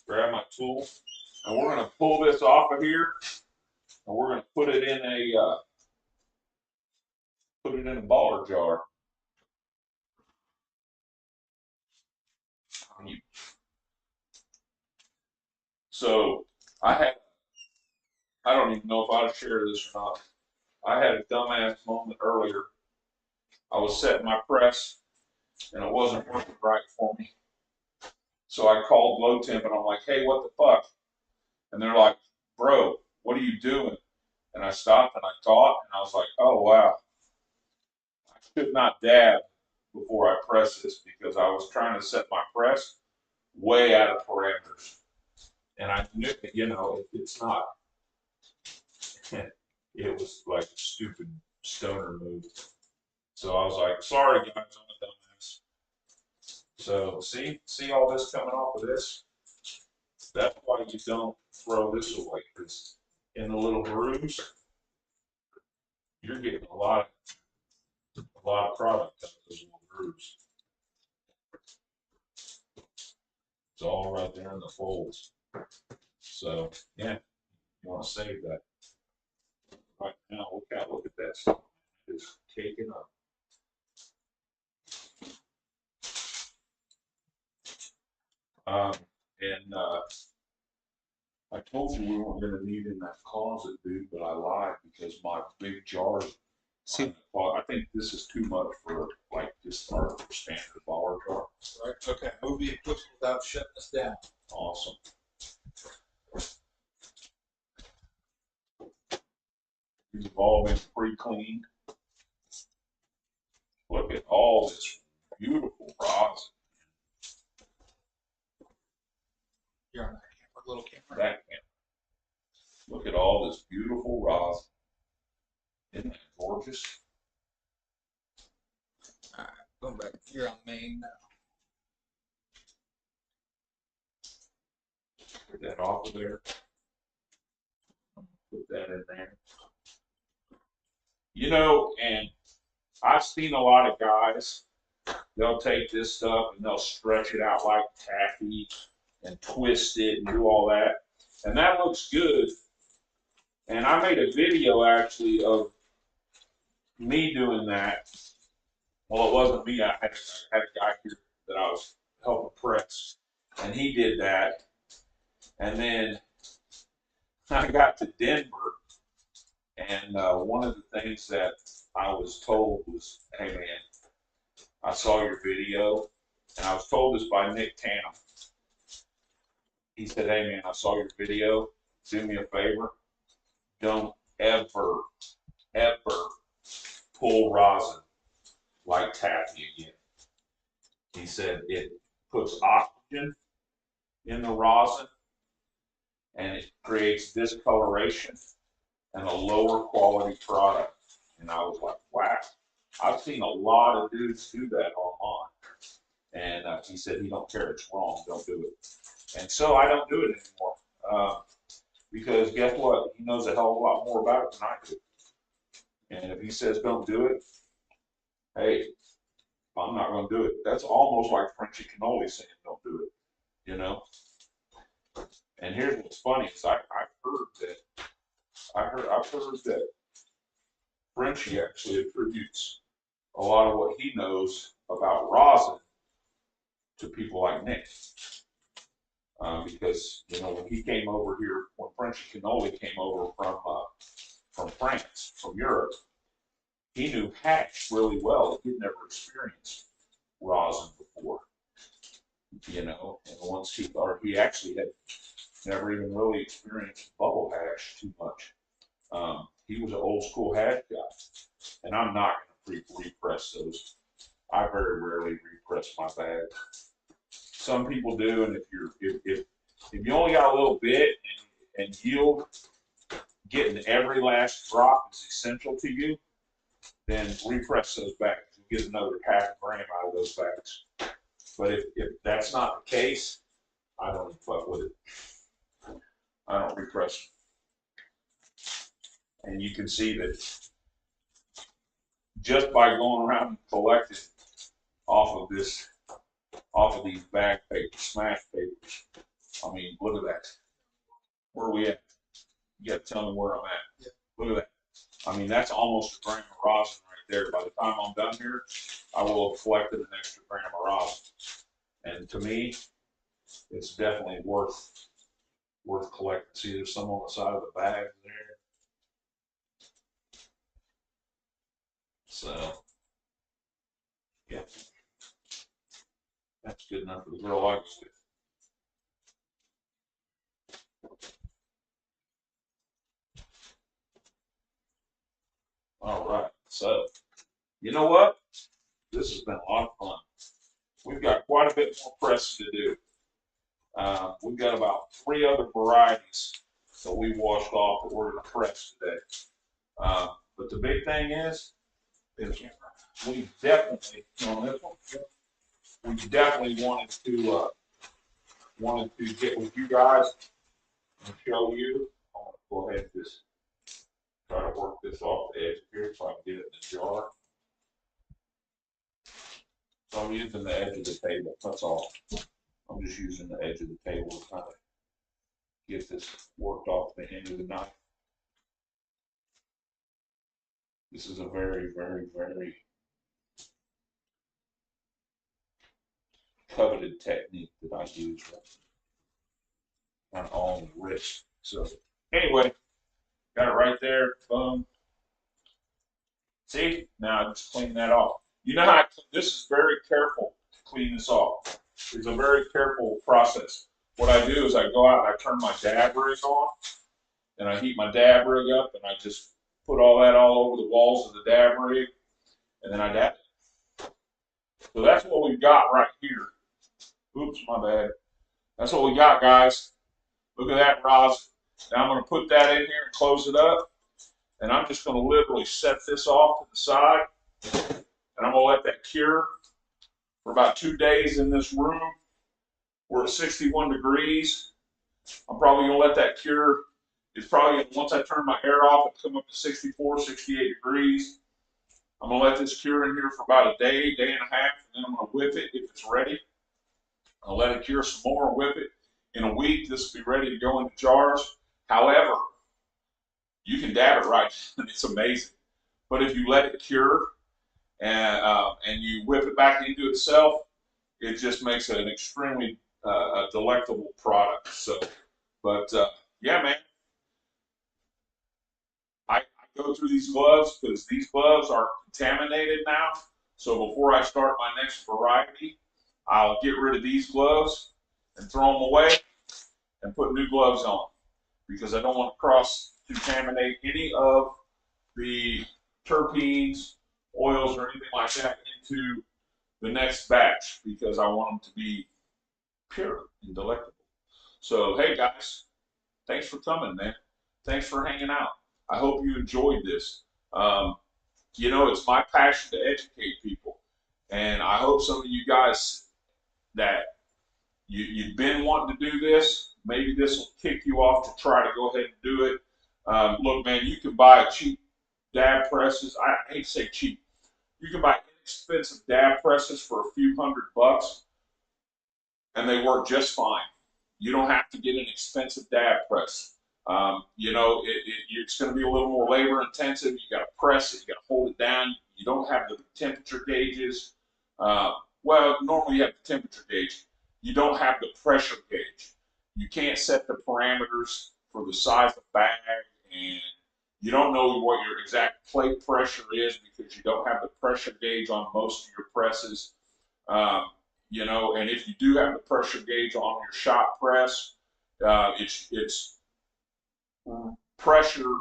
Speaker 5: Grab my tool, and we're gonna pull this off of here, and we're gonna put it in a baller jar. So I don't even know if I'd share this or not. I had a dumbass moment earlier. I was setting my press, and it wasn't working right for me. So I called Low Temp, and I'm like, hey, what the fuck? And they're like, bro, what are you doing? And I stopped, and I thought, and I was like, oh, wow. I should not dab before I press this, because I was trying to set my press way out of parameters. And I knew, you know, it's not. It was like a stupid stoner move. So I was like, sorry, guys, I'm a dumbass. So see all this coming off of this? That's why you don't throw this away, because in the little grooves, you're getting a lot of product out of those little grooves. It's all right there in the folds. So yeah, you want to save that. Right now, look at that stuff. It's caking up. And I told you we weren't going to need in that closet, dude, but I lied, because my big jar.
Speaker 1: See,
Speaker 5: I think this is too much for like just our standard baller jar.
Speaker 4: Right. Okay. Move the equipment without shutting us down.
Speaker 5: Awesome. These have all been pre-cleaned. Look at all this beautiful rosin.
Speaker 4: You're on that camera, little camera.
Speaker 5: That camera. Look at all this beautiful rosin. Isn't that gorgeous?
Speaker 4: All right. Going back. You're on main now.
Speaker 5: Put that off of there. Put that in there. You know, and I've seen a lot of guys, they'll take this stuff and they'll stretch it out like taffy and twist it and do all that. And that looks good. And I made a video actually of me doing that. Well, it wasn't me. I had a guy here that I was helping press, and he did that. And then I got to Denver, and one of the things that I was told was, hey man, I saw your video, and I was told this by Nick Cannon. He said, hey man, I saw your video. Do me a favor. Don't ever, ever pull rosin like taffy again. He said it puts oxygen in the rosin and it creates discoloration and a lower quality product. And I was like, wow, I've seen a lot of dudes do that online. And he said, he don't care, it's wrong, don't do it. And so I don't do it anymore. Because guess what? He knows a hell of a lot more about it than I do. And if he says don't do it, hey, I'm not going to do it. That's almost like Frenchy Cannoli saying don't do it, you know? And here's what's funny is I've heard that Frenchy actually attributes a lot of what he knows about rosin to people like Nick. Because, you know, when he came over here, when Frenchy Cannoli came over from France, from Europe, he knew hash really well. He'd never experienced rosin before, you know, and once he actually had never even really experienced bubble hash too much. He was an old school hash guy, and I'm not going to repress those. I very rarely repress my bag. Some people do, and if you only got a little bit and yield, getting every last drop is essential to you, then repress those bags. You get another half a gram out of those bags. But if that's not the case, I don't fuck with it. I don't repress. And you can see that just by going around and collecting off of these bag papers, smash papers. I mean, look at that. Where are we at? You got to tell me where I'm at. Yeah. Look at that. I mean, that's almost a gram of rosin right there. By the time I'm done here, I will have collected an extra gram of rosin. And to me, it's definitely worth collecting. See, there's some on the side of the bag there. So, yeah, that's good enough for the girl I was with. All right, so you know what? This has been a lot of fun. We've got quite a bit more pressing to do. We've got about 3 other varieties that we washed off that we're going to press today. But the big thing is we definitely on this one, we definitely wanted to get with you guys and show you. I'm going to go ahead and just try to work this off the edge here so I can get it in the jar. So I'm using the edge of the table, that's all. I'm just using the edge of the table to kind of get this worked off the end of the knife. This is a very, very, very coveted technique that I use on all the wrist. So anyway, got it right there. Boom. See, now I just clean that off. You know how this is very careful to clean this off. It's a very careful process. What I do is I go out and I turn my dab rig on, and I heat my dab rig up, and I just put all that all over the walls of the dab rig, and then I dab it. So that's what we've got right here. Oops, my bad. That's what we got, guys. Look at that rosin. Now I'm going to put that in here and close it up, and I'm just going to literally set this off to the side, and I'm going to let that cure for about 2 days in this room. We're at 61 degrees. I'm probably going to let that cure. It's probably, once I turn my air off, it'll come up to 64, 68 degrees. I'm going to let this cure in here for about a day, day and a half, and then I'm going to whip it if it's ready. I'll let it cure some more and whip it. In a week, this will be ready to go into jars. However, you can dab it right, it's amazing. But if you let it cure and you whip it back into itself, it just makes it an extremely delectable product. So, but yeah, man, I go through these gloves because these gloves are contaminated now. So before I start my next variety, I'll get rid of these gloves and throw them away and put new gloves on because I don't want to cross contaminate any of the terpenes, oils, or anything like that into the next batch because I want them to be pure and delectable. So, hey guys, thanks for coming, man. Thanks for hanging out. I hope you enjoyed this. You know, it's my passion to educate people. And I hope some of you guys that you've been wanting to do this, maybe this will kick you off to try to go ahead and do it. Look, man, you can buy cheap dab presses. I hate to say cheap. You can buy inexpensive dab presses for a few $100, and they work just fine. You don't have to get an expensive dab press. You know, it's going to be a little more labor intensive. You got to press it, you got to hold it down. You don't have the temperature gauges. Well, normally you have the temperature gauge. You don't have the pressure gauge. You can't set the parameters for the size of bag, and you don't know what your exact plate pressure is because you don't have the pressure gauge on most of your presses. You know, and if you do have the pressure gauge on your shop press, it's pressure.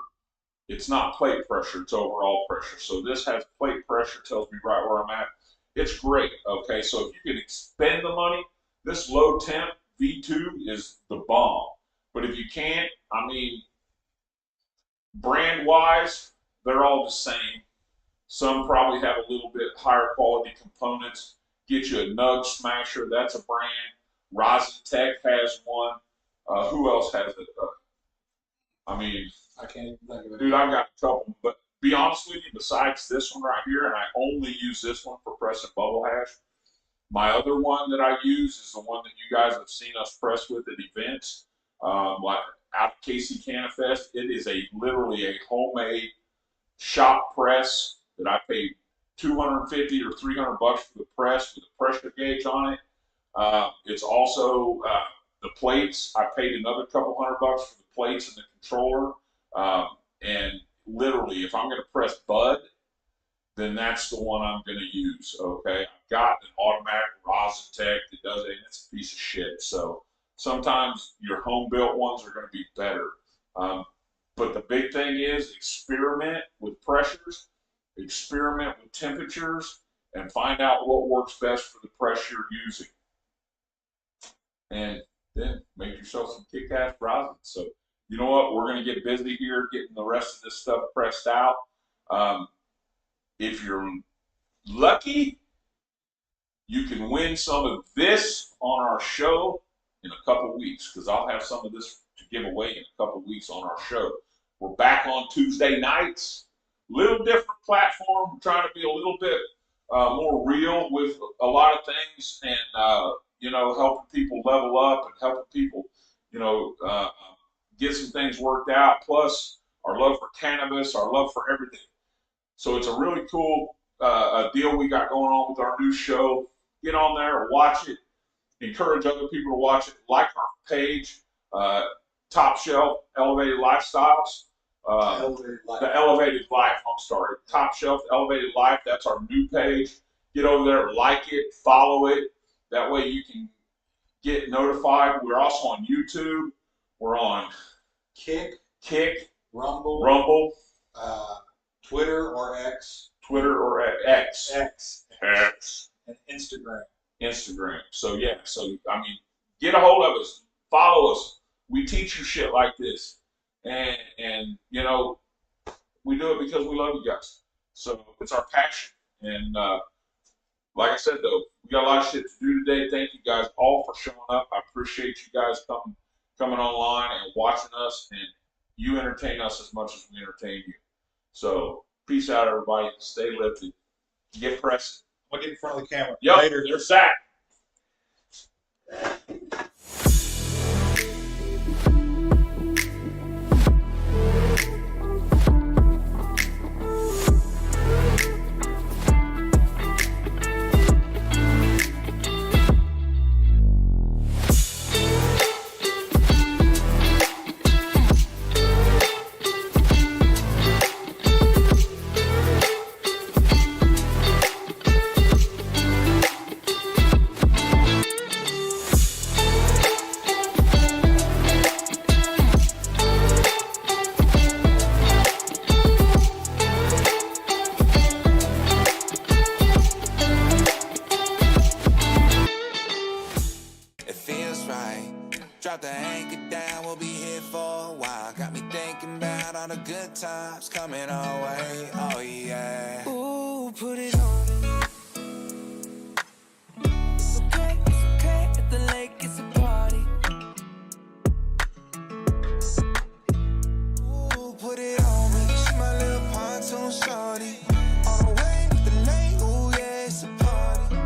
Speaker 5: It's not plate pressure, it's overall pressure. So this has plate pressure, tells me right where I'm at. It's great, okay? So if you can expend the money, this low temp V2 is the bomb. But if you can't, I mean, brand-wise, they're all the same. Some probably have a little bit higher quality components. Get you a Nug Smasher, that's a brand. Rosin Tech has one. Who else has it? I mean,
Speaker 4: I can't even think of it.
Speaker 5: dude, I've got a couple. But be honest with you, besides this one right here, and I only use this one for pressing bubble hash, my other one that I use is the one that you guys have seen us press with at events, like out of KC Canifest. It is literally a homemade shop press that I paid $250 or $300 for the press with a pressure gauge on it. It's also the plates. I paid another couple $100 for the plates and the controller. And literally, if I'm going to press bud, then that's the one I'm going to use. Okay, I've got an automatic Rosin Tech that does it, and it's a piece of shit. So sometimes your home built ones are going to be better. But the big thing is experiment with pressures, experiment with temperatures, and find out what works best for the pressure you're using. And then make yourself some kick-ass rosin. So you know what? We're going to get busy here getting the rest of this stuff pressed out. If you're lucky, you can win some of this on our show in a couple weeks because I'll have some of this to give away in a couple weeks on our show. We're back on Tuesday nights. Little different platform. We're trying to be a little bit more real with a lot of things and, you know, helping people level up and helping people, you know, get some things worked out. Plus our love for cannabis, our love for everything. So it's a really cool deal we got going on with our new show. Get on there, watch it, encourage other people to watch it. Like our page, Top Shelf Elevated Lifestyles. The Elevated Life, I'm sorry. Top Shelf Elevated Life, that's our new page. Get over there, like it, follow it. That way you can get notified. We're also on YouTube. We're on
Speaker 4: Kick,
Speaker 5: Rumble,
Speaker 4: Twitter or X.
Speaker 5: X.
Speaker 4: And
Speaker 5: Instagram. So yeah, I mean, get a hold of us, follow us. We teach you shit like this, and you know, we do it because we love you guys. So it's our passion, and like I said though, we got a lot of shit to do today. Thank you guys all for showing up. I appreciate you guys coming online and watching us, and you entertain us as much as we entertain you. So peace out, everybody. Stay lifted. Get pressing.
Speaker 4: I'm going to get in front of the camera.
Speaker 5: Yep,
Speaker 4: Later.
Speaker 5: there's Zach.
Speaker 3: good times coming our way. Oh yeah. Ooh, put it on me. It's okay at the lake, it's a party. Ooh, put it on me. She my little pontoon shorty. On the way with the lake, ooh yeah, it's a party.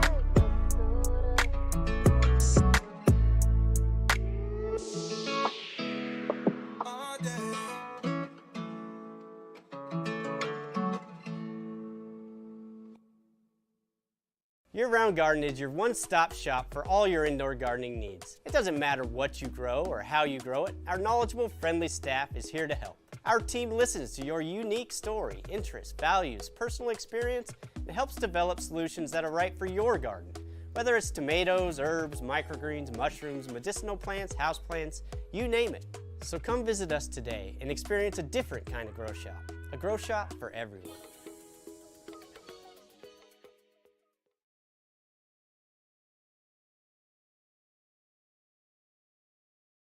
Speaker 3: All day.
Speaker 1: Year-Round Garden is your one-stop shop for all your indoor gardening needs. It doesn't matter what you grow or how you grow it, our knowledgeable, friendly staff is here to help. Our team listens to your unique story, interests, values, personal experience, and helps develop solutions that are right for your garden. Whether it's tomatoes, herbs, microgreens, mushrooms, medicinal plants, houseplants, you name it. So come visit us today and experience a different kind of grow shop. A grow shop for everyone.